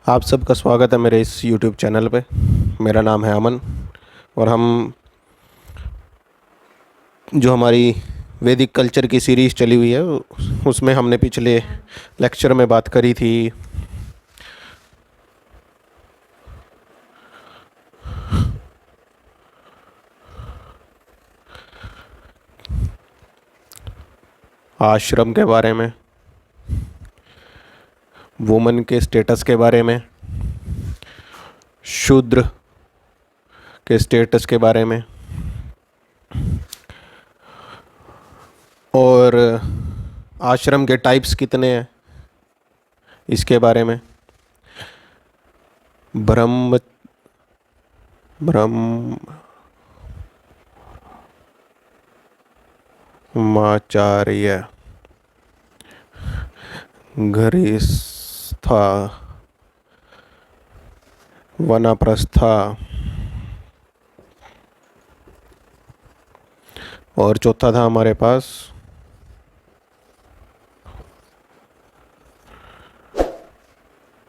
आप सबका स्वागत है मेरे इस YouTube चैनल पे। मेरा नाम है अमन और हम जो हमारी वैदिक कल्चर की सीरीज़ चली हुई है उसमें हमने पिछले लेक्चर में बात करी थी आश्रम के बारे में, वुमन के स्टेटस के बारे में, शूद्र के स्टेटस के बारे में और आश्रम के टाइप्स कितने हैं इसके बारे में, ब्रह्म ब्रह्मचार्य, गृहस्था, वानप्रस्था और चौथा था हमारे पास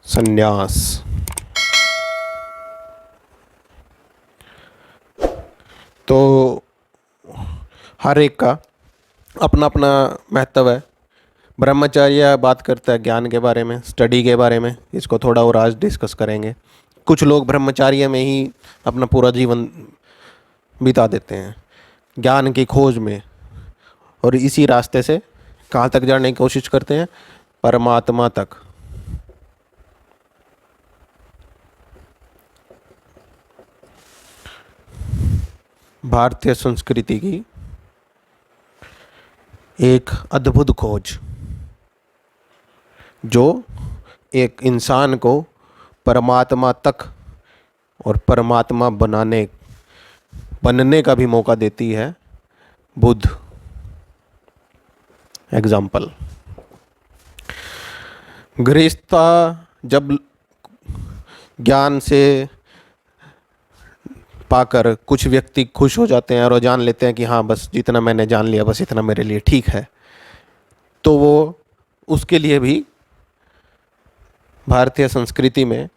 संन्यास। तो हर एक का अपना अपना महत्व है। ब्रह्मचर्य बात करता है ज्ञान के बारे में, स्टडी के बारे में। इसको थोड़ा और आज डिस्कस करेंगे। कुछ लोग ब्रह्मचर्य में ही अपना पूरा जीवन बिता देते हैं ज्ञान की खोज में, और इसी रास्ते से कहाँ तक जाने की कोशिश करते हैं? परमात्मा तक। भारतीय संस्कृति की एक अद्भुत खोज जो एक इंसान को परमात्मा तक और परमात्मा बनने का भी मौका देती है। बुद्ध एग्जाम्पल। गृहस्था जब ज्ञान से पाकर कुछ व्यक्ति खुश हो जाते हैं और जान लेते हैं कि हाँ बस जितना मैंने जान लिया बस इतना मेरे लिए ठीक है, तो वो उसके लिए भी भारतीय संस्कृति में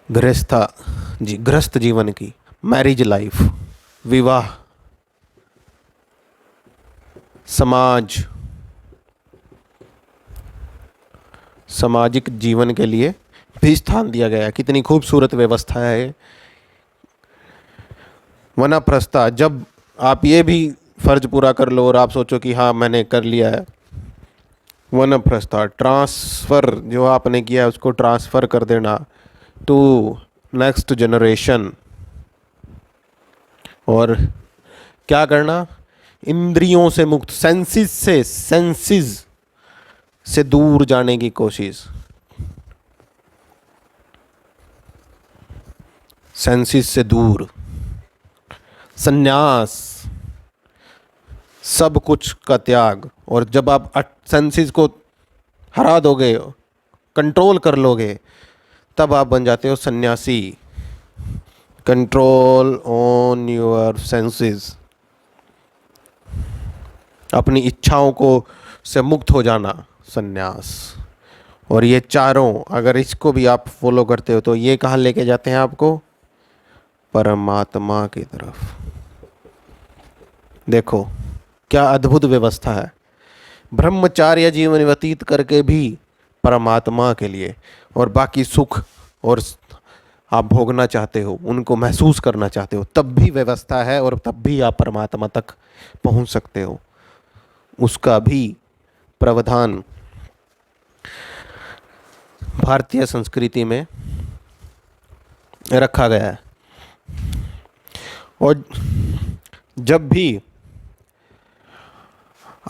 गृहस्थ जीवन की, मैरिज लाइफ, विवाह, समाज, सामाजिक जीवन के लिए भी स्थान दिया गया है। कितनी खूबसूरत व्यवस्था है। वानप्रस्था, जब आप ये भी फर्ज पूरा कर लो और आप सोचो कि हाँ मैंने कर लिया है, वानप्रस्था ट्रांसफ़र, जो आपने किया है उसको ट्रांसफ़र कर देना टू नेक्स्ट जनरेशन। और क्या करना? इंद्रियों से मुक्त, सेंसिस से दूर जाने की कोशिश। सेंसिस से दूर, संन्यास, सब कुछ का त्याग। और जब आप सेंसिस को हरा दोगे, कंट्रोल कर लोगे, तब आप बन जाते हो सन्यासी। कंट्रोल ऑन योर सेंसेस, अपनी इच्छाओं को से मुक्त हो जाना, सन्यास। और ये चारों अगर इसको भी आप फॉलो करते हो तो ये कहाँ लेके जाते हैं आपको? परमात्मा की तरफ। देखो क्या अद्भुत व्यवस्था है। ब्रह्मचार्य जीवन व्यतीत करके भी परमात्मा के लिए, और बाकी सुख और आप भोगना चाहते हो, उनको महसूस करना चाहते हो, तब भी व्यवस्था है और तब भी आप परमात्मा तक पहुंच सकते हो। उसका भी प्रावधान भारतीय संस्कृति में रखा गया है। और जब भी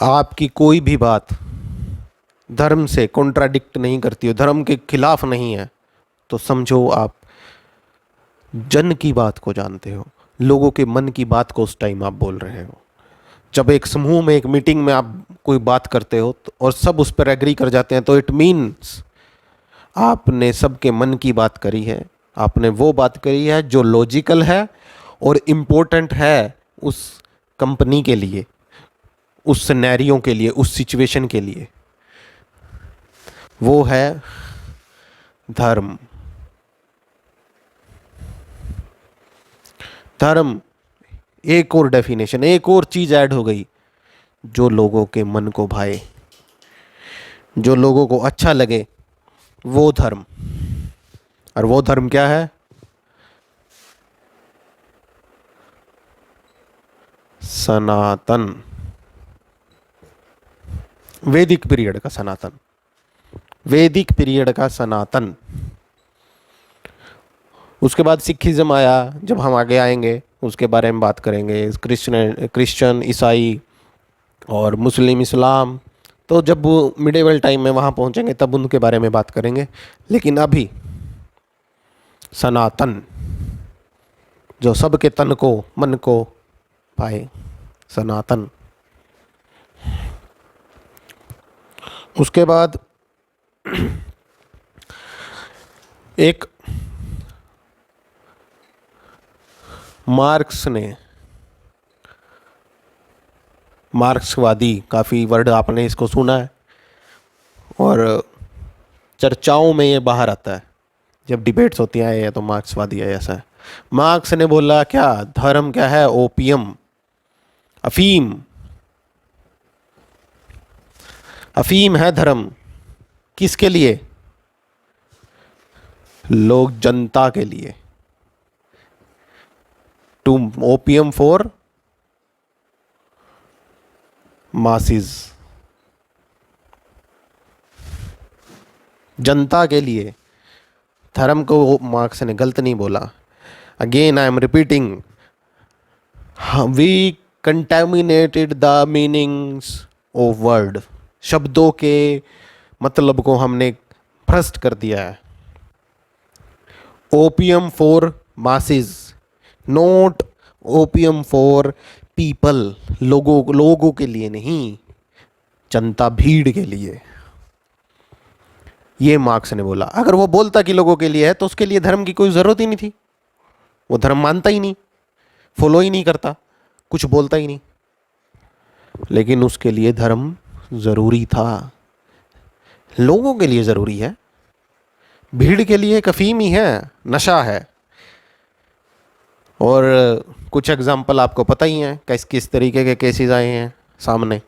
आपकी कोई भी बात धर्म से कॉन्ट्राडिक्ट नहीं करती हो, धर्म के खिलाफ नहीं है, तो समझो आप जन की बात को जानते हो, लोगों के मन की बात को उस टाइम आप बोल रहे हो। जब एक समूह में, एक मीटिंग में आप कोई बात करते हो और सब उस पर एग्री कर जाते हैं, तो इट मीन्स आपने सबके मन की बात करी है। आपने वो बात करी है जो लॉजिकल है और इम्पोर्टेंट है उस कंपनी के लिए, उस सिनेरियो के लिए, उस सिचुएशन के लिए। वो है धर्म। धर्म, एक और डेफिनेशन, एक और चीज ऐड हो गई, जो लोगों के मन को भाए, जो लोगों को अच्छा लगे, वो धर्म। और वो धर्म क्या है? सनातन। वैदिक पीरियड का सनातन, वैदिक पीरियड का सनातन। उसके बाद सिखिज्म आया, जब हम आगे आएंगे उसके बारे में बात करेंगे, क्रिश्चियन, ईसाई और मुस्लिम, इस्लाम। तो जब वो मिडेवल टाइम में वहाँ पहुँचेंगे तब उनके बारे में बात करेंगे। लेकिन अभी सनातन, जो सबके तन को, मन को पाए, सनातन। उसके बाद एक मार्क्स ने, मार्क्सवादी, काफ़ी वर्ड आपने इसको सुना है और चर्चाओं में ये बाहर आता है, जब डिबेट्स होती हैं या तो मार्क्सवादी है, ऐसा है। मार्क्स ने बोला क्या, धर्म क्या है? ओपियम, अफीम। अफीम है धर्म। किसके लिए? लोग, जनता के लिए। टू ओपियम फॉर मासिस, जनता के लिए। धर्म को मार्क्स ने गलत नहीं बोला। Again I am repeating, we contaminated the meanings of word. शब्दों के मतलब को हमने भ्रष्ट कर दिया है। Opium for masses, not opium for people. लोगों के लिए नहीं, जनता, भीड़ के लिए। ये मार्क्स ने बोला। अगर वो बोलता कि लोगों के लिए है तो उसके लिए धर्म की कोई ज़रूरत ही नहीं थी। वो धर्म मानता ही नहीं, फॉलो ही नहीं करता, कुछ बोलता ही नहीं। लेकिन उसके लिए धर्म ज़रूरी था। लोगों के लिए ज़रूरी है, भीड़ के लिए अफीम ही है, नशा है। और कुछ एग्जाम्पल आपको पता ही हैं, किस किस तरीके के केसेस आए हैं सामने,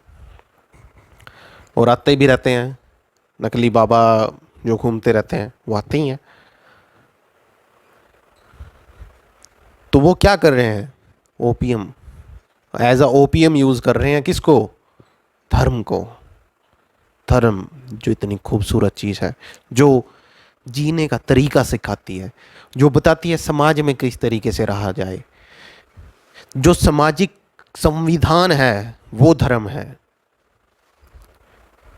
और आते भी रहते हैं। नकली बाबा जो घूमते रहते हैं वो आते ही हैं। तो वो क्या कर रहे हैं? Opium, as a opium use कर रहे हैं। किसको? धर्म को। धर्म जो इतनी खूबसूरत चीज़ है, जो जीने का तरीका सिखाती है, जो बताती है समाज में किस तरीके से रहा जाए, जो सामाजिक संविधान है, वो धर्म है।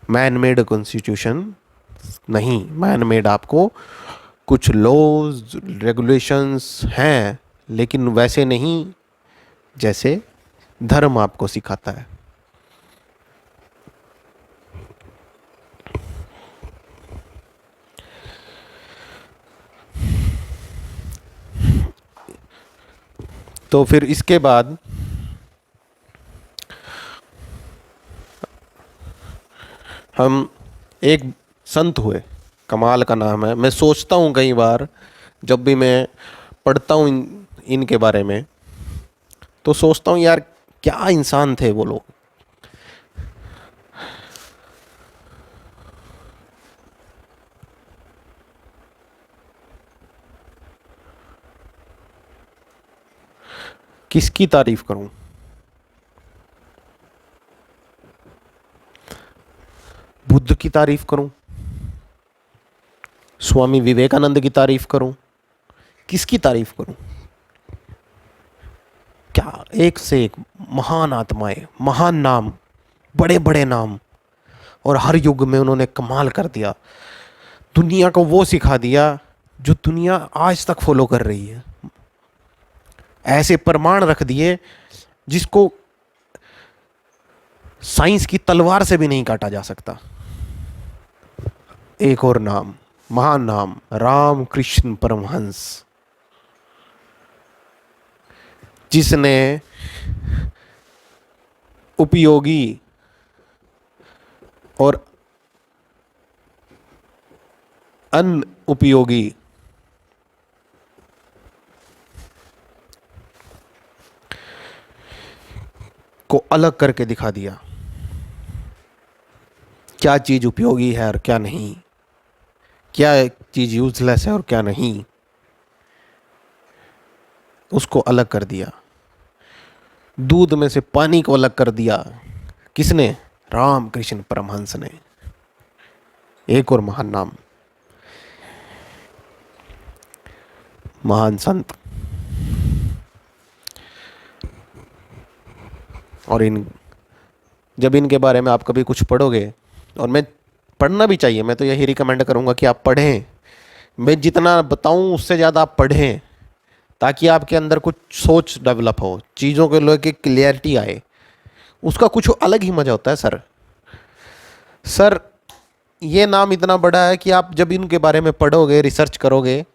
मैन मेड कॉन्स्टिट्यूशन नहीं। मैन मेड आपको कुछ लॉज, रेगुलेशंस हैं, लेकिन वैसे नहीं जैसे धर्म आपको सिखाता है। तो फिर इसके बाद हम, एक संत हुए, कमाल का नाम है। मैं सोचता हूँ कई बार, जब भी मैं पढ़ता हूँ इनके बारे में, तो सोचता हूँ यार क्या इंसान थे वो लोग। किसकी तारीफ करूं? बुद्ध की तारीफ करूं? स्वामी विवेकानंद की तारीफ करूं? किसकी तारीफ करूं? क्या एक से एक महान आत्माएं, महान नाम, बड़े बड़े नाम, और हर युग में उन्होंने कमाल कर दिया। दुनिया को वो सिखा दिया जो दुनिया आज तक फॉलो कर रही है। ऐसे प्रमाण रख दिए जिसको साइंस की तलवार से भी नहीं काटा जा सकता। एक और नाम, महान नाम, राम कृष्ण परमहंस, जिसने उपयोगी और अन उपयोगी को अलग करके दिखा दिया। क्या चीज उपयोगी है और क्या नहीं, क्या चीज यूजलेस है और क्या नहीं, उसको अलग कर दिया। दूध में से पानी को अलग कर दिया। किसने? रामकृष्ण परमहंस ने। एक और महान नाम, महान संत। और जब इनके बारे में आप कभी कुछ पढ़ोगे, और मैं पढ़ना भी चाहिए, मैं तो यही रिकमेंड करूंगा कि आप पढ़ें। मैं जितना बताऊं उससे ज़्यादा आप पढ़ें, ताकि आपके अंदर कुछ सोच डेवलप हो, चीज़ों के लेके क्लियरिटी आए। उसका कुछ अलग ही मज़ा होता है सर। सर, ये नाम इतना बड़ा है कि आप जब इनके बारे में पढ़ोगे, रिसर्च करोगे,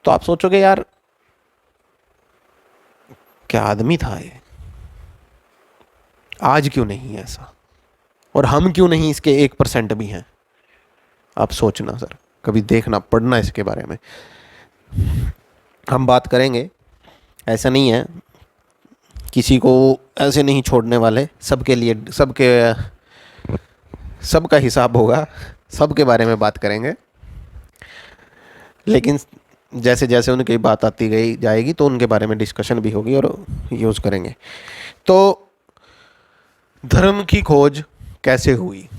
तो आप सोचोगे यार क्या आदमी था ये, आज क्यों नहीं है ऐसा, और हम क्यों नहीं इसके 1% भी हैं। आप सोचना सर, कभी देखना, पढ़ना इसके बारे में। हम बात करेंगे, ऐसा नहीं है, किसी को ऐसे नहीं छोड़ने वाले। सबके लिए सबका हिसाब होगा, सबके बारे में बात करेंगे। लेकिन जैसे जैसे उनकी बात आती गई जाएगी तो उनके बारे में डिस्कशन भी होगी और यूज़ करेंगे। तो धर्म की खोज कैसे हुई?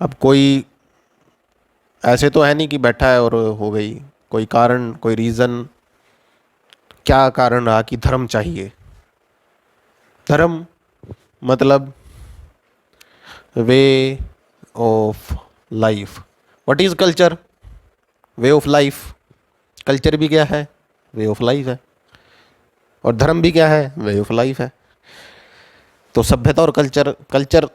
अब कोई ऐसे तो है नहीं कि बैठा है और हो गई। कोई कारण, कोई रीज़न, क्या कारण रहा कि धर्म चाहिए? धर्म मतलब way of life. What is culture? Way of life. Culture भी क्या है? वे ऑफ लाइफ है। और धर्म भी क्या है? वे ऑफ लाइफ है। तो सभ्यता और कल्चर, कल्चर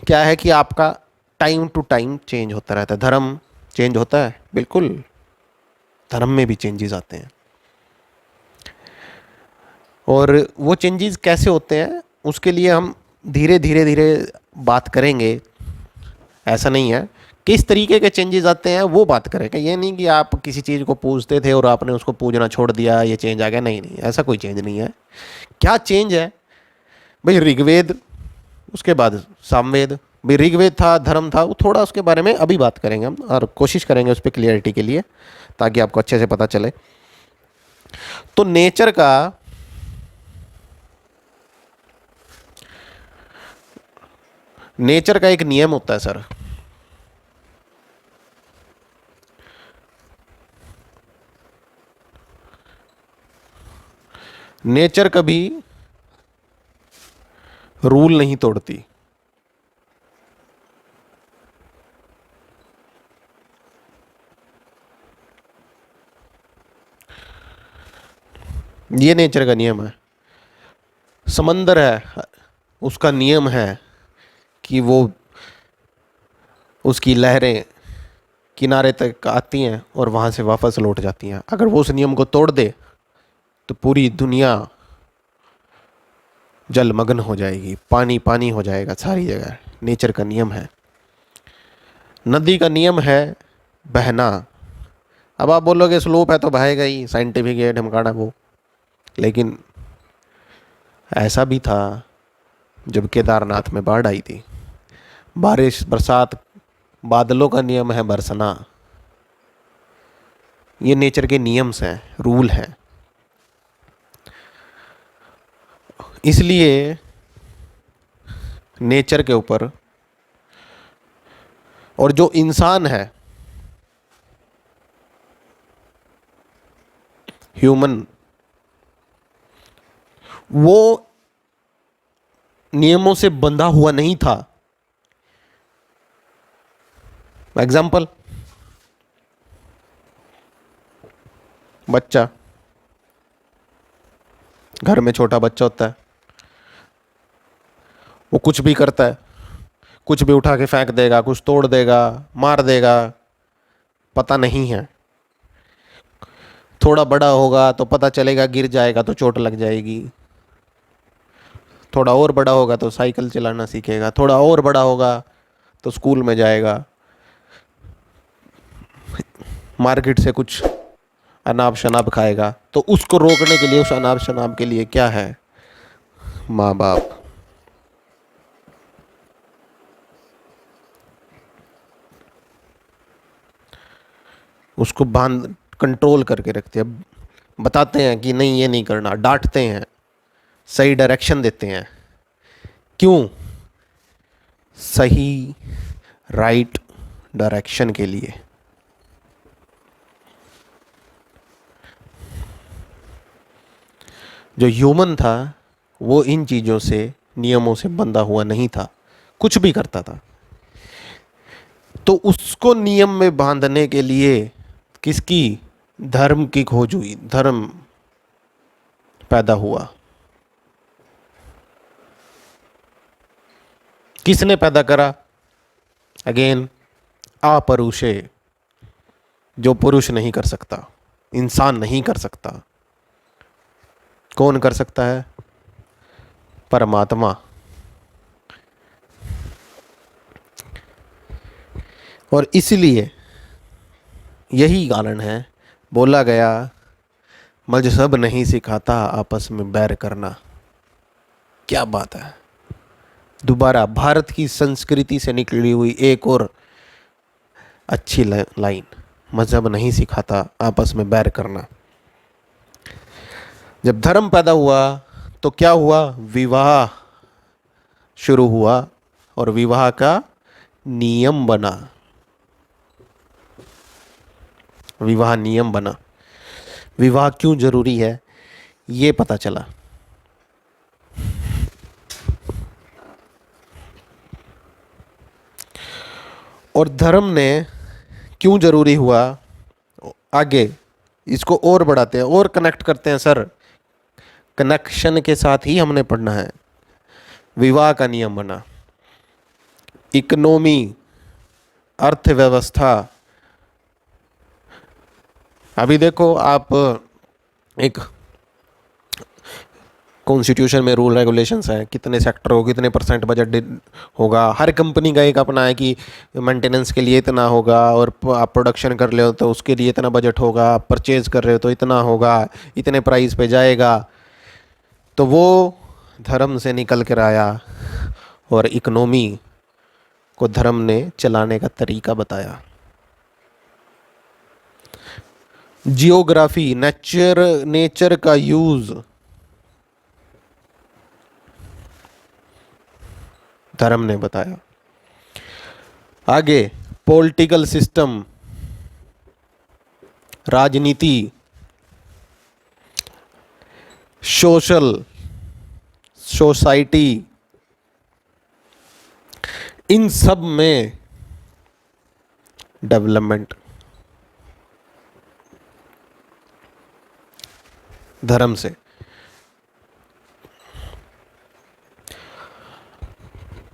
क्या है कि आपका टाइम टू टाइम चेंज होता रहता है। धर्म चेंज होता है, बिल्कुल, धर्म में भी चेंजेस आते हैं। और वो चेंजेस कैसे होते हैं उसके लिए हम धीरे धीरे धीरे बात करेंगे। ऐसा नहीं है, किस तरीके के चेंजेस आते हैं वो बात करेंगे। ये नहीं कि आप किसी चीज़ को पूजते थे और आपने उसको पूजना छोड़ दिया, ये चेंज आ गया। नहीं नहीं, ऐसा कोई चेंज नहीं है। क्या चेंज है भाई? ऋग्वेद, उसके बाद सामवेद। भाई ऋग्वेद था, धर्म था, वो थोड़ा उसके बारे में अभी बात करेंगे हम, और कोशिश करेंगे उस पर क्लियरिटी के लिए, ताकि आपको अच्छे से पता चले। तो नेचर का एक नियम होता है सर। नेचर कभी रूल नहीं तोड़ती। ये नेचर का नियम है। समंदर है, उसका नियम है कि वो, उसकी लहरें किनारे तक आती हैं और वहाँ से वापस लौट जाती हैं। अगर वो उस नियम को तोड़ दे तो पूरी दुनिया जलमग्न हो जाएगी, पानी पानी हो जाएगा सारी जगह। नेचर का नियम है। नदी का नियम है बहना। अब आप बोलोगे स्लोप है तो बहेगा ही, साइंटिफिक है ढमकाना वो। लेकिन ऐसा भी था जब केदारनाथ में बाढ़ आई थी। बारिश, बरसात, बादलों का नियम है बरसना। ये नेचर के नियम्स हैं, रूल हैं। इसलिए नेचर के ऊपर, और जो इंसान है, ह्यूमन, वो नियमों से बंधा हुआ नहीं था। एग्जाम्पल, बच्चा, घर में छोटा बच्चा होता है, वो कुछ भी करता है, कुछ भी उठा के फेंक देगा, कुछ तोड़ देगा, मार देगा, पता नहीं है। थोड़ा बड़ा होगा तो पता चलेगा, गिर जाएगा तो चोट लग जाएगी। थोड़ा और बड़ा होगा तो साइकिल चलाना सीखेगा, थोड़ा और बड़ा होगा तो स्कूल में जाएगा, मार्केट से कुछ अनाब शनाब खाएगा। तो उसको रोकने के लिए, उस अनाब शनाब के लिए क्या है? माँ बाप। उसको बांध कंट्रोल करके रखते हैं, बताते हैं कि नहीं ये नहीं करना, डांटते हैं, सही डायरेक्शन देते हैं। क्यों? सही राइट डायरेक्शन के लिए। जो ह्यूमन था वो इन चीज़ों से, नियमों से बंधा हुआ नहीं था, कुछ भी करता था। तो उसको नियम में बांधने के लिए किसकी? धर्म की खोज हुई, धर्म पैदा हुआ। किसने पैदा करा? अगेन, अपरुषे, जो पुरुष नहीं कर सकता, इंसान नहीं कर सकता। कौन कर सकता है? परमात्मा। और इसलिए यही कारण है, बोला गया मजहब नहीं सिखाता आपस में बैर करना। क्या बात है! दोबारा भारत की संस्कृति से निकली हुई एक और अच्छी लाइन, मजहब नहीं सिखाता आपस में बैर करना। जब धर्म पैदा हुआ तो क्या हुआ? विवाह शुरू हुआ और विवाह का नियम बना। विवाह नियम बना। विवाह क्यों जरूरी है ये पता चला। और धर्म ने क्यों जरूरी हुआ, आगे इसको और बढ़ाते हैं और कनेक्ट करते हैं। सर, कनेक्शन के साथ ही हमने पढ़ना है। विवाह का नियम बना, इकोनॉमी, अर्थव्यवस्था। अभी देखो आप, एक कॉन्स्टिट्यूशन में रूल रेगुलेशंस है, कितने सेक्टर को कितने % बजट होगा। हर कंपनी का एक अपना है कि मेंटेनेंस के लिए इतना होगा, और आप प्रोडक्शन कर रहे हो तो उसके लिए इतना बजट होगा, आप परचेज कर रहे हो तो इतना होगा, इतने प्राइस पे जाएगा। तो वो धर्म से निकल कर आया और इकोनॉमी को धर्म ने चलाने का तरीका बताया। जियोग्राफी, नेचर का यूज धर्म ने बताया। आगे पॉलिटिकल सिस्टम, राजनीति, सोसाइटी, इन सब में डेवलपमेंट धर्म से।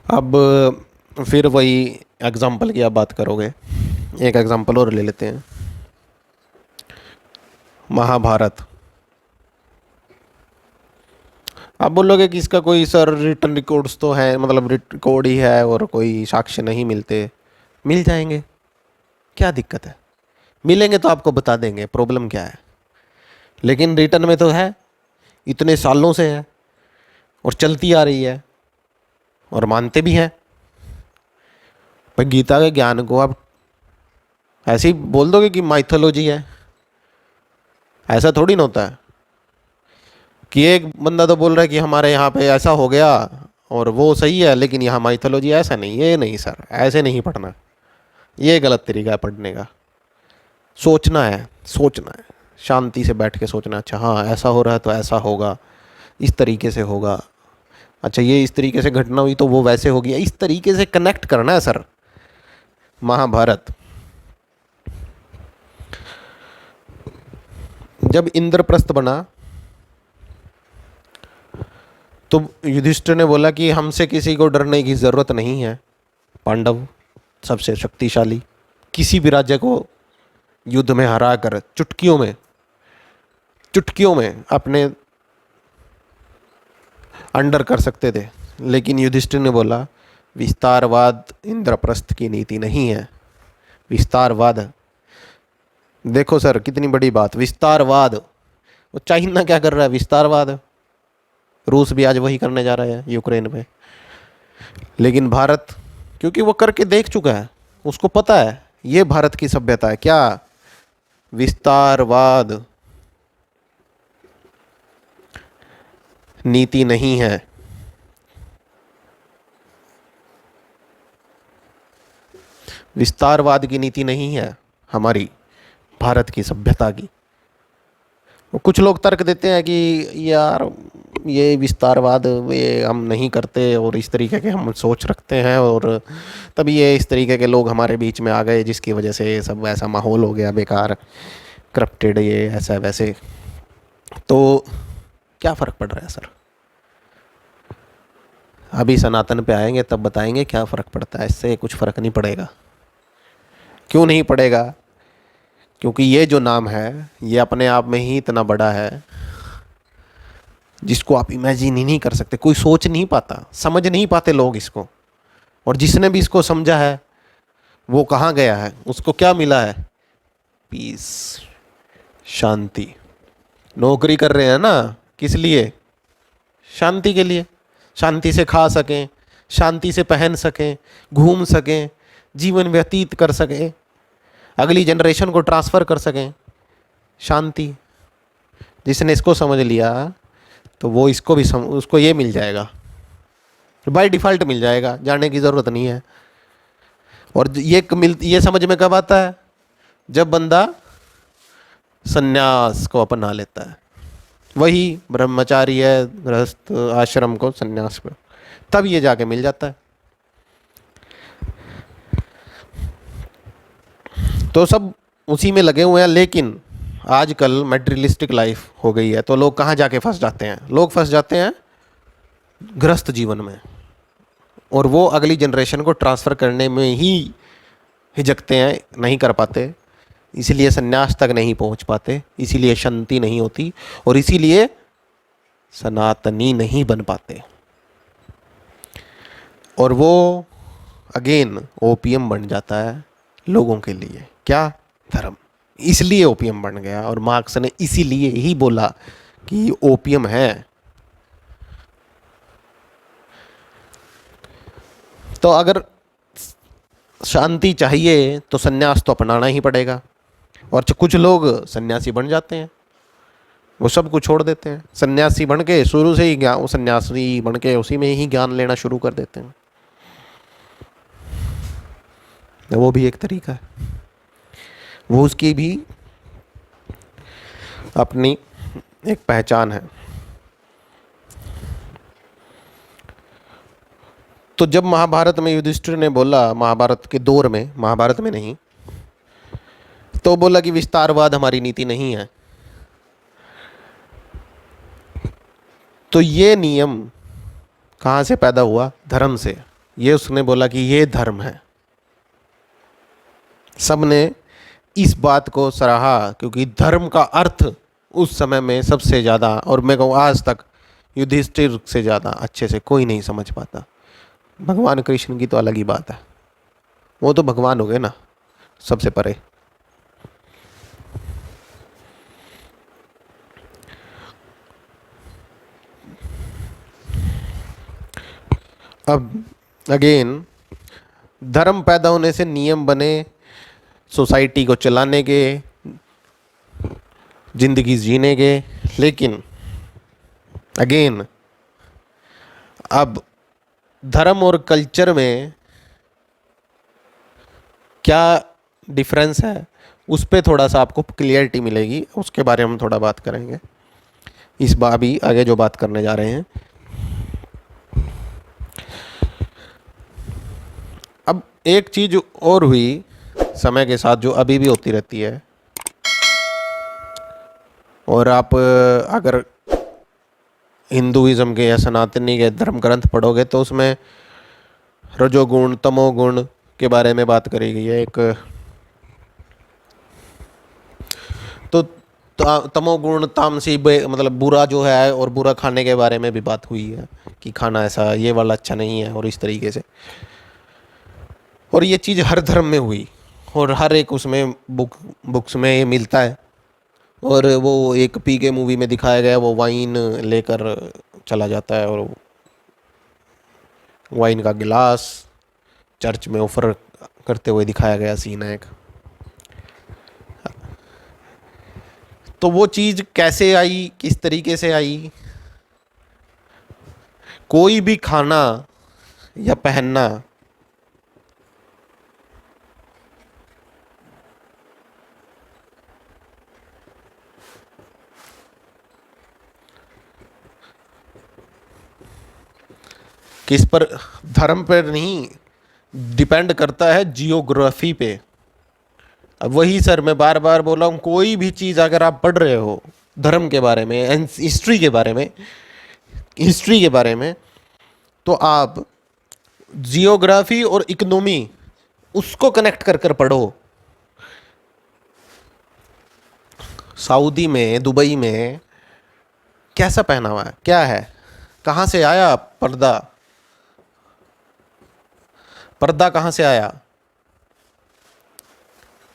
अब फिर वही एग्जाम्पल की आप बात करोगे, एक एग्जाम्पल और ले लेते हैं। महाभारत। आप बोलोगे कि इसका कोई सर रिटन रिकॉर्ड्स तो है, मतलब रिकॉर्ड ही है और कोई साक्ष्य नहीं मिलते। मिल जाएंगे, क्या दिक्कत है? मिलेंगे तो आपको बता देंगे, प्रॉब्लम क्या है। लेकिन रिटन में तो है, इतने सालों से है और चलती आ रही है और मानते भी हैं। भाई गीता के ज्ञान को आप ऐसे ही बोल दोगे कि माइथोलॉजी है, ऐसा थोड़ी ना होता है कि एक बंदा तो बोल रहा है कि हमारे यहाँ पे ऐसा हो गया और वो सही है, लेकिन यहाँ माइथोलॉजी ऐसा नहीं। ये नहीं सर, ऐसे नहीं पढ़ना, ये गलत तरीका है पढ़ने का। सोचना है, सोचना है, शांति से बैठ के सोचना। अच्छा हाँ, ऐसा हो रहा है तो ऐसा होगा, इस तरीके से होगा। अच्छा ये इस तरीके से घटना हुई तो वो वैसे होगी, इस तरीके से कनेक्ट करना है सर। महाभारत, जब इंद्रप्रस्थ बना तो युधिष्ठिर ने बोला कि हमसे किसी को डरने की जरूरत नहीं है। पांडव सबसे शक्तिशाली, किसी भी राज्य को युद्ध में हरा कर चुटकियों में अपने अंडर कर सकते थे, लेकिन युधिष्ठिर ने बोला विस्तारवाद इंद्रप्रस्थ की नीति नहीं है। विस्तारवाद, देखो सर कितनी बड़ी बात, विस्तारवाद। वो चाइना क्या कर रहा है? विस्तारवाद। रूस भी आज वही करने जा रहा है यूक्रेन पे। लेकिन भारत, क्योंकि वो करके देख चुका है, उसको पता है ये भारत की सभ्यता है। क्या? विस्तारवाद नीति नहीं है। विस्तारवाद की नीति नहीं है हमारी भारत की सभ्यता की। कुछ लोग तर्क देते हैं कि यार ये विस्तारवाद ये हम नहीं करते और इस तरीके के हम सोच रखते हैं, और तभी ये इस तरीके के लोग हमारे बीच में आ गए जिसकी वजह से सब ऐसा माहौल हो गया बेकार, करप्टेड, ये ऐसा वैसे। तो क्या फ़र्क पड़ रहा है सर? अभी सनातन पे आएंगे तब बताएंगे क्या फ़र्क पड़ता है। इससे कुछ फ़र्क नहीं पड़ेगा। क्यों नहीं पड़ेगा? क्योंकि ये जो नाम है ये अपने आप में ही इतना बड़ा है जिसको आप इमेजिन ही नहीं कर सकते। कोई सोच नहीं पाता, समझ नहीं पाते लोग इसको। और जिसने भी इसको समझा है वो कहाँ गया है? उसको क्या मिला है? पीस, शांति। नौकरी कर रहे हैं ना, किस लिए? शांति के लिए। शांति से खा सकें, शांति से पहन सकें, घूम सकें, जीवन व्यतीत कर सकें, अगली जनरेशन को ट्रांसफ़र कर सकें। शांति। जिसने इसको समझ लिया तो वो इसको भी उसको ये मिल जाएगा, बाय डिफ़ॉल्ट मिल जाएगा, जाने की ज़रूरत नहीं है। और ये समझ में कब आता है? जब बंदा संन्यास को अपना लेता है। वही ब्रह्मचारी है, गृहस्थ आश्रम को संन्यास को, तब ये जाके मिल जाता है। तो सब उसी में लगे हुए हैं। लेकिन आजकल मटेरियलिस्टिक लाइफ हो गई है, तो लोग कहाँ जाके फंस जाते हैं? लोग फंस जाते हैं गृहस्थ जीवन में, और वो अगली जनरेशन को ट्रांसफ़र करने में ही हिचकते हैं, नहीं कर पाते। इसीलिए संन्यास तक नहीं पहुंच पाते, इसीलिए शांति नहीं होती, और इसीलिए सनातनी नहीं बन पाते। और वो अगेन ओपियम बन जाता है लोगों के लिए। क्या? धर्म। इसलिए ओपियम बन गया, और मार्क्स ने इसीलिए ही बोला कि ओपियम है। तो अगर शांति चाहिए तो सन्यास तो अपनाना ही पड़ेगा। और कुछ लोग सन्यासी बन जाते हैं, वो सब कुछ छोड़ देते हैं, सन्यासी बन के शुरू से ही ज्ञान, सन्यासी बन के उसी में ही ज्ञान लेना शुरू कर देते हैं। वो भी एक तरीका है, वो उसकी भी अपनी एक पहचान है। तो जब महाभारत में युधिष्ठिर ने बोला, महाभारत के दौर में, महाभारत में नहीं, तो बोला कि विस्तारवाद हमारी नीति नहीं है। तो ये नियम कहाँ से पैदा हुआ? धर्म से। ये उसने बोला कि ये धर्म है। सबने इस बात को सराहा, क्योंकि धर्म का अर्थ उस समय में सबसे ज़्यादा, और मैं कहूँ आज तक युधिष्ठिर से ज़्यादा अच्छे से कोई नहीं समझ पाता। भगवान कृष्ण की तो अलग ही बात है, वो तो भगवान हो गए ना, सबसे परे। अब अगेन धर्म पैदा होने से नियम बने सोसाइटी को चलाने के, जिंदगी जीने के। लेकिन अगेन अब धर्म और कल्चर में क्या डिफरेंस है, उस पे थोड़ा सा आपको क्लियरिटी मिलेगी, उसके बारे में हम थोड़ा बात करेंगे इस बार भी आगे जो बात करने जा रहे हैं। अब एक चीज़ और हुई समय के साथ, जो अभी भी होती रहती है, और आप अगर हिंदुइज्म के या सनातनी के धर्म ग्रंथ पढ़ोगे तो उसमें रजोगुण तमोगुण के बारे में बात करी गई है। एक तो तमोगुण तामसी मतलब बुरा जो है, और बुरा खाने के बारे में भी बात हुई है कि खाना ऐसा ये वाला अच्छा नहीं है और इस तरीके से। और ये चीज़ हर धर्म में हुई, और हर एक उसमें बुक्स में ये मिलता है। और वो एक पी के मूवी में दिखाया गया, वो वाइन लेकर चला जाता है और वाइन का गिलास चर्च में ऑफर करते हुए दिखाया गया सीन है एक। तो वो चीज़ कैसे आई, किस तरीके से आई? कोई भी खाना या पहनना किस पर, धर्म पर नहीं, डिपेंड करता है जियोग्राफी पे। अब वही सर मैं बार बार बोला हूँ, कोई भी चीज़ अगर आप पढ़ रहे हो धर्म के बारे में, हिस्ट्री के बारे में, हिस्ट्री के बारे में, तो आप जियोग्राफी और इकोनॉमी उसको कनेक्ट कर कर पढ़ो। सऊदी में, दुबई में कैसा पहनावा है, क्या है, कहाँ से आया पर्दा, पर्दा कहाँ से आया?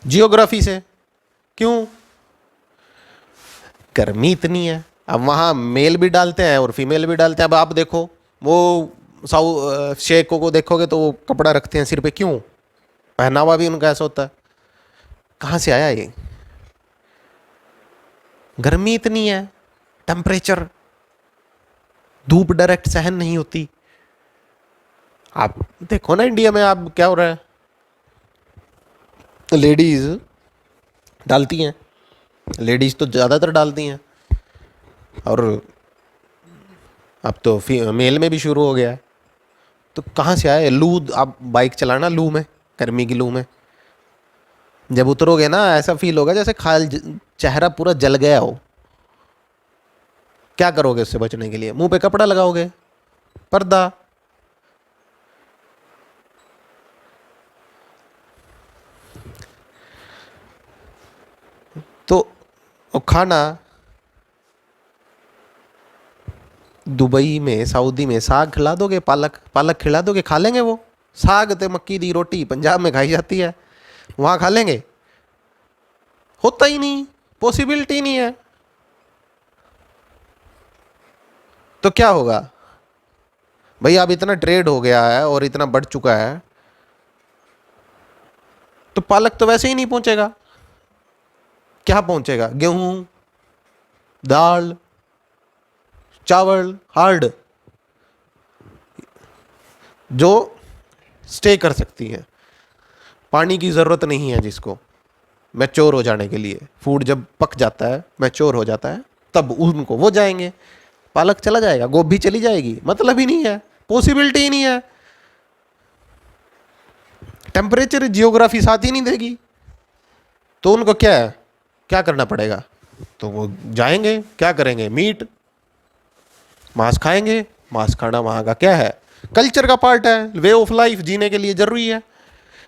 जियोग्राफी से। क्यों? गर्मी इतनी है। अब वहाँ मेल भी डालते हैं और फीमेल भी डालते हैं। अब आप देखो वो शेखों को देखोगे तो वो कपड़ा रखते हैं सिर पे, क्यों? पहनावा भी उनका ऐसा होता है। कहाँ से आया ये? गर्मी इतनी है, टेम्परेचर, धूप डायरेक्ट सहन नहीं होती। आप देखो ना इंडिया में आप क्या हो रहा है, लेडीज डालती हैं, लेडीज तो ज़्यादातर डालती हैं, और अब तो मेल में भी शुरू हो गया है। तो कहाँ से आए? लू, आप बाइक चलाना लू में, गर्मी की लू में जब उतरोगे ना, ऐसा फील होगा जैसे चेहरा पूरा जल गया हो। क्या करोगे उससे बचने के लिए? मुंह पे कपड़ा लगाओगे, पर्दा। तो खाना दुबई में, सऊदी में साग खिला दोगे, पालक पालक खिला दोगे, खा लेंगे वो? साग ते मक्की दी रोटी पंजाब में खाई जाती है, वहाँ खा लेंगे? होता ही नहीं, पॉसिबिलिटी नहीं है। तो क्या होगा भाई? अब इतना ट्रेड हो गया है और इतना बढ़ चुका है, तो पालक तो वैसे ही नहीं पहुंचेगा। क्या पहुंचेगा? गेहूं, दाल, चावल, हार्ड, जो स्टे कर सकती है। पानी की ज़रूरत नहीं है जिसको, मैच्योर हो जाने के लिए। फूड जब पक जाता है, मैच्योर हो जाता है, तब उनको वो जाएंगे। पालक चला जाएगा, गोभी चली जाएगी, मतलब ही नहीं है, पॉसिबिलिटी ही नहीं है। टेम्परेचर, जियोग्राफी साथ ही नहीं देगी। तो उनको क्या है, क्या करना पड़ेगा? तो वो जाएंगे, क्या करेंगे? मीट, मांस खाएंगे। मांस खाना वहाँ का क्या है, कल्चर का पार्ट है, वे ऑफ लाइफ, जीने के लिए जरूरी है।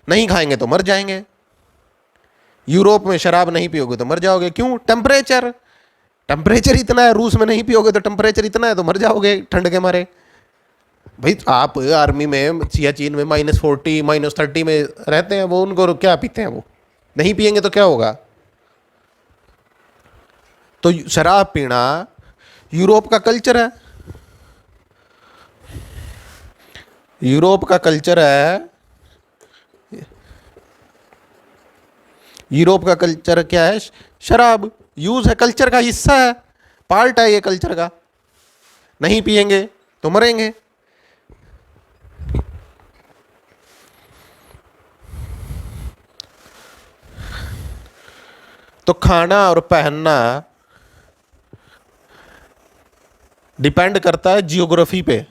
नहीं खाएंगे तो मर जाएंगे। यूरोप में शराब नहीं पियोगे तो मर जाओगे, क्यों? टेम्परेचर, टेम्परेचर इतना है। रूस में नहीं पियोगे तो टेम्परेचर इतना है, तो मर जाओगे ठंड के मारे। भाई आप आर्मी में, सियाचिन में -40 -30 में रहते हैं, वो उनको क्या पीते हैं? वो नहीं पियेंगे तो क्या होगा? तो शराब पीना यूरोप का कल्चर है। यूरोप का कल्चर है। यूरोप का कल्चर क्या है? शराब यूज है, कल्चर का हिस्सा है, पार्ट है ये कल्चर का। नहीं पिएंगे तो मरेंगे। तो खाना और पहनना डिपेंड करता है जियोग्राफी पे।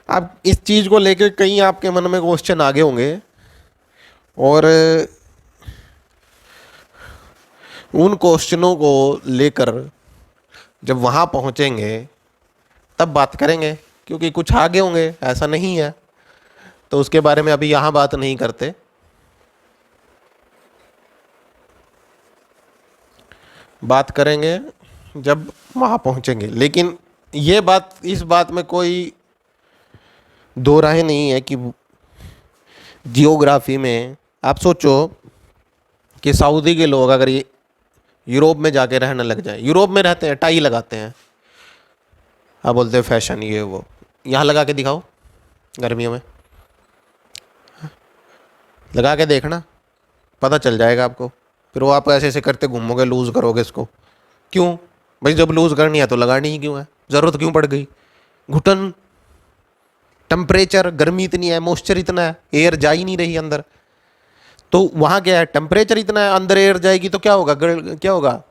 अब इस चीज़ को लेकर कहीं आपके मन में क्वेश्चन आगे होंगे, और उन क्वेश्चनों को लेकर जब वहाँ पहुँचेंगे तब बात करेंगे, क्योंकि कुछ आगे होंगे, ऐसा नहीं है। तो उसके बारे में अभी यहाँ बात नहीं करते। बात करेंगे जब वहाँ पहुँचेंगे। लेकिन ये बात, इस बात में कोई दो राय नहीं है कि जियोग्राफी में आप सोचो कि सऊदी के लोग अगर ये यूरोप में जाके रहने लग जाए, यूरोप में रहते हैं, टाई लगाते हैं, आप बोलते हैं फैशन ये वो, यहाँ लगा के दिखाओ गर्मियों में, लगा के देखना, पता चल जाएगा आपको। फिर वो आप ऐसे ऐसे करते घूमोगे, लूज़ करोगे इसको। क्यों भाई, जब लूज़ करनी है तो लगानी ही क्यों है, ज़रूरत क्यों पड़ गई। घुटन, टेम्परेचर, गर्मी इतनी है, मॉइस्चर इतना है, एयर जा ही नहीं रही अंदर। तो वहाँ क्या है, टेम्परेचर इतना है, अंदर एयर जाएगी तो क्या होगा, गड़ क्या होगा,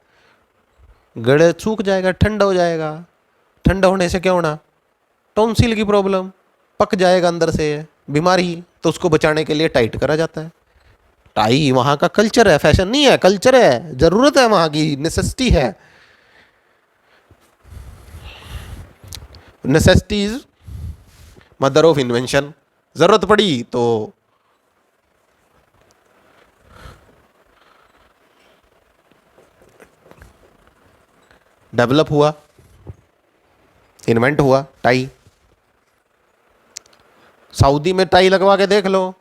गड़ सूख जाएगा, ठंडा हो जाएगा। ठंडा होने से क्या होना, टॉन्सिल की प्रॉब्लम, पक जाएगा अंदर से बीमारी। तो उसको बचाने के लिए टाइट करा जाता है। टाई वहाँ का कल्चर है, फैशन नहीं है, कल्चर है, ज़रूरत है, वहाँ की नेसेसिटी है। Necessity is mother of invention. ज़रूरत पड़ी तो डेवलप हुआ, इन्वेंट हुआ टाई। सऊदी में टाई लगवा के देख लो,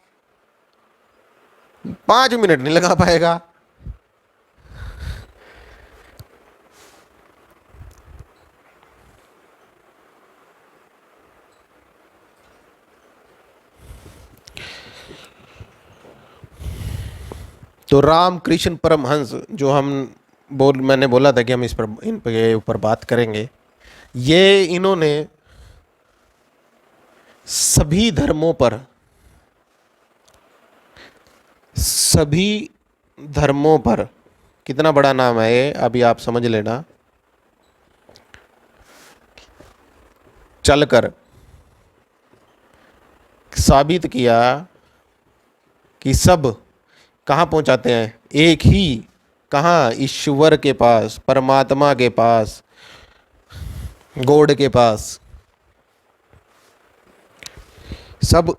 5 मिनट नहीं लगा पाएगा। तो रामकृष्ण परमहंस, जो मैंने बोला था कि हम इन पे ऊपर बात करेंगे, ये इन्होंने सभी धर्मों पर, सभी धर्मों पर, कितना बड़ा नाम है ये, अभी आप समझ लेना, चलकर साबित किया कि सब कहाँ पहुँचाते हैं, एक ही, कहाँ, ईश्वर के पास, परमात्मा के पास, गॉड के पास। सब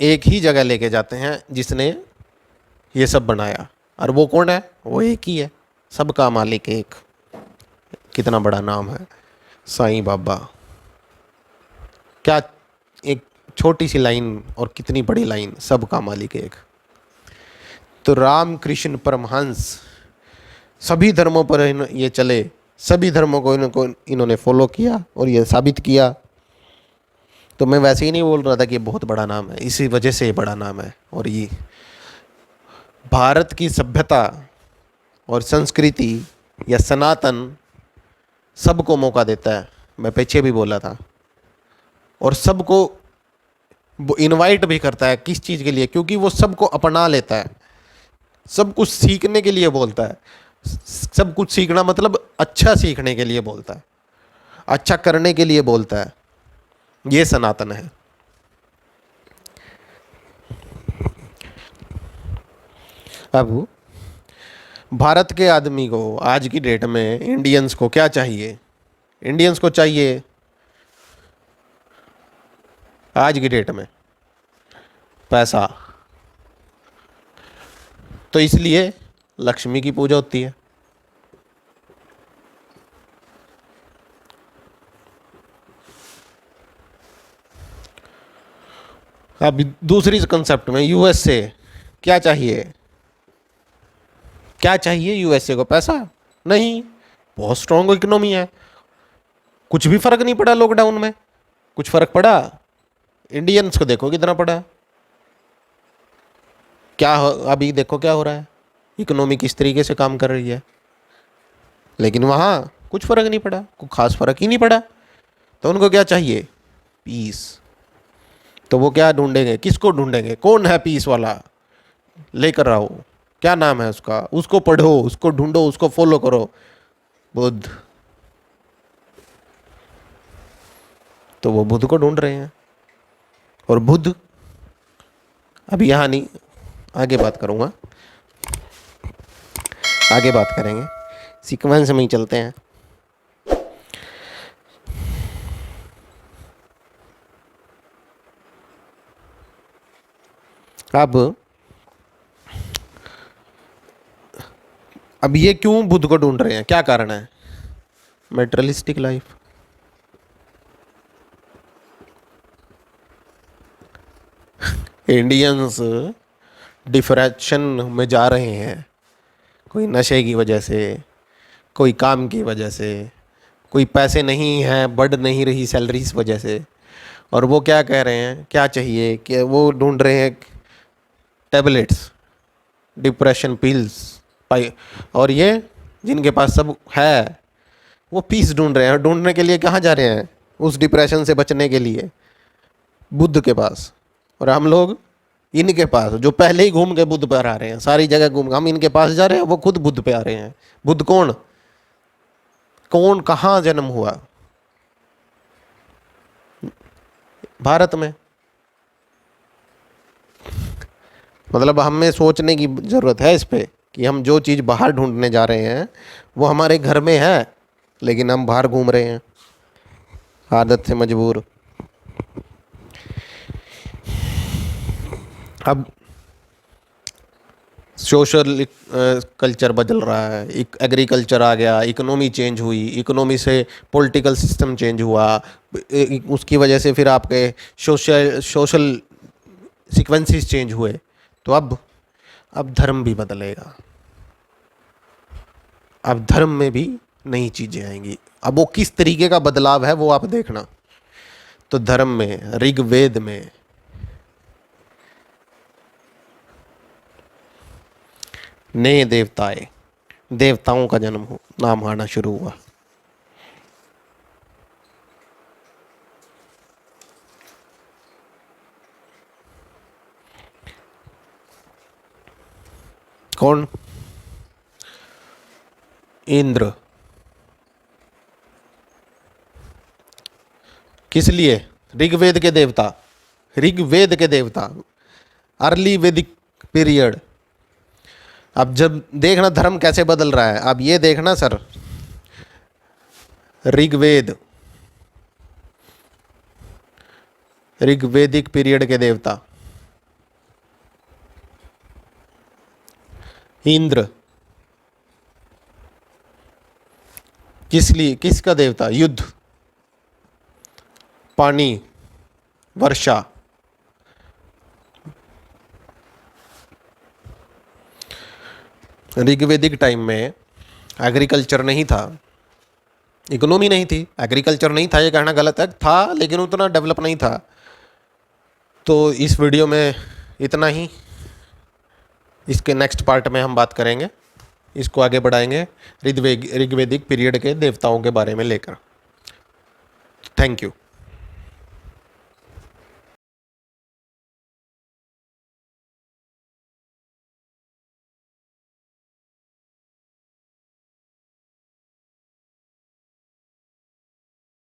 एक ही जगह लेके जाते हैं, जिसने ये सब बनाया। और वो कौन है, वो एक ही है, सबका मालिक एक। कितना बड़ा नाम है साईं बाबा। क्या एक छोटी सी लाइन और कितनी बड़ी लाइन, सबका मालिक एक। तो रामकृष्ण परमहंस सभी धर्मों पर ये चले, सभी धर्मों को इन्होंने फॉलो किया और ये साबित किया। तो मैं वैसे ही नहीं बोल रहा था कि ये बहुत बड़ा नाम है, इसी वजह से ये बड़ा नाम है। और ये भारत की सभ्यता और संस्कृति या सनातन सबको मौका देता है, मैं पीछे भी बोला था। और सबको वो इनवाइट भी करता है, किस चीज़ के लिए, क्योंकि वो सबको अपना लेता है, सब कुछ सीखने के लिए बोलता है। सब कुछ सीखना मतलब अच्छा सीखने के लिए बोलता है, अच्छा करने के लिए बोलता है। ये सनातन है। अब भारत के आदमी को आज की डेट में, इंडियंस को क्या चाहिए, इंडियंस को चाहिए आज की डेट में पैसा। तो इसलिए लक्ष्मी की पूजा होती है। अब दूसरी कंसेप्ट में, यूएसए क्या चाहिए, क्या चाहिए यूएसए को, पैसा नहीं, बहुत स्ट्रॉन्ग इकोनॉमी है, कुछ भी फर्क नहीं पड़ा लॉकडाउन में। कुछ फर्क पड़ा, इंडियंस को देखो कितना पड़ा। अभी देखो क्या हो रहा है, इकोनॉमी किस तरीके से काम कर रही है। लेकिन वहाँ कुछ फर्क नहीं पड़ा, कुछ खास फर्क ही नहीं पड़ा। तो उनको क्या चाहिए, पीस। तो वो क्या ढूंढेंगे, किसको ढूंढेंगे, कौन है पीस वाला, लेकर आओ, क्या नाम है उसका, उसको पढ़ो, उसको ढूंढो, उसको फॉलो करो, बुद्ध। तो वो बुद्ध को ढूंढ रहे हैं। और बुद्ध, अभी यहाँ नहीं, आगे बात करूँगा, आगे बात करेंगे, सीक्वेंस में ही चलते हैं। अब अब ये क्यों बुद्ध को ढूंढ रहे हैं, क्या कारण है? Materialistic life. इंडियंस डिप्रेशन में जा रहे हैं, कोई नशे की वजह से, कोई काम की वजह से, कोई पैसे नहीं हैं, बढ़ नहीं रही सैलरी इस वजह से। और वो क्या कह रहे हैं, क्या चाहिए कि वो ढूंढ रहे हैं टैबलेट्स, डिप्रेशन पिल्स पाई। और ये जिनके पास सब है वो पीस ढूंढ रहे हैं। ढूंढने के लिए कहाँ जा रहे हैं? उस डिप्रेशन से बचने के लिए बुद्ध के पास। और हम लोग इनके पास, जो पहले ही घूम के बुद्ध पर आ रहे हैं, सारी जगह घूम के हम इनके पास जा रहे हैं, वो खुद बुद्ध पे आ रहे हैं। बुद्ध कौन कौन कहाँ जन्म हुआ? भारत में। मतलब हमें सोचने की ज़रूरत है इस पे कि हम जो चीज़ बाहर ढूंढने जा रहे हैं वो हमारे घर में है, लेकिन हम बाहर घूम रहे हैं आदत से मजबूर। अब सोशल कल्चर बदल रहा है, एक एग्रीकल्चर आ गया, इकोनॉमी चेंज हुई, इकोनॉमी से पॉलिटिकल सिस्टम चेंज हुआ, उसकी वजह से फिर आपके सोशल सीक्वेंसेस चेंज हुए। तो अब धर्म भी बदलेगा, अब धर्म में भी नई चीज़ें आएंगी। अब वो किस तरीके का बदलाव है वो आप देखना। तो धर्म में, ऋग्वेद में नए देवताओं का जन्म हो, नाम आना शुरू हुआ। कौन? इंद्र। किस लिए? ऋग्वेद के देवता, ऋग्वेद के देवता, अर्ली वैदिक पीरियड। अब जब देखना धर्म कैसे बदल रहा है, अब ये देखना सर, ऋग्वेदिक पीरियड के देवता इंद्र। किसका देवता? युद्ध, पानी, वर्षा। ऋग्वेदिक टाइम में एग्रीकल्चर नहीं था, इकोनॉमी नहीं थी, एग्रीकल्चर नहीं था, ये कहना गलत है, था लेकिन उतना डेवलप नहीं था। तो इस वीडियो में इतना ही। इसके नेक्स्ट पार्ट में हम बात करेंगे, इसको आगे बढ़ाएंगे ऋग्वेदिक पीरियड के देवताओं के बारे में लेकर। Thank you.